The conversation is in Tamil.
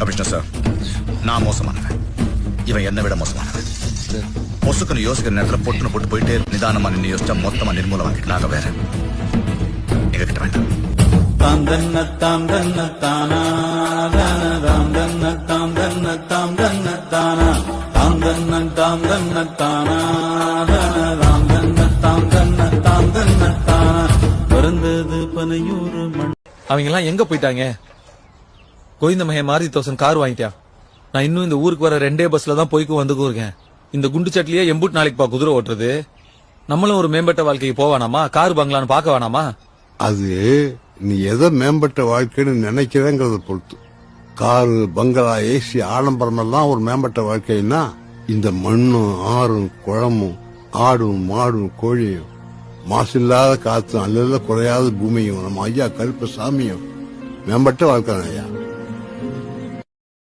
கமிஷனர் சார், நான் மோசமானவன், இவன் என்னை விட மோசமானவன். மொசுக்குன்னு யோசிக்கிற நேரத்தில் பொட்டுன்னு போட்டு போயிட்டே நிதானமா நின்று யோசிச்சா மொத்தமா நிர்மூலமாக்கிட்டு நாங்க வேற எங்க கிட்ட வேண்டாம். அவங்க எல்லாம் எங்க போயிட்டாங்க? கோவிந்த மகே மாருதி தோசன் கார் வாங்கிட்டியா? நான் இன்னும் இந்த ஊருக்கு வர 2 பஸ்ல தான் போய்க்கும் வந்துக்கும் இருக்கேன். இந்த குண்டு சட்லியே எம்பூட் நாளைக்கு பா குதிரை ஓட்டுறது. நம்மளும் ஒரு மேம்பட்ட வாழ்க்கைக்கு போவானாமா? கார் பங்களான்னு பாக்க வேணாமா? அது நீ எதை மேம்பட்ட வாழ்க்கைன்னு நினைக்கிறேங்கிறத பொறுத்து. காரு, பங்களா, ஏசி, ஆடம்பரம் எல்லாம் ஒரு மேம்பட்ட வாழ்க்கைன்னா இந்த மண்ணும் ஆறும் குளமும் ஆடும் மாடும் கோழியும் மாசில்லாத காத்தும் அல்ல குறையாத பூமியும் நம்ம ஐயா கருப்பசாமியும் மேம்பட்ட வாழ்க்கை ஐயா.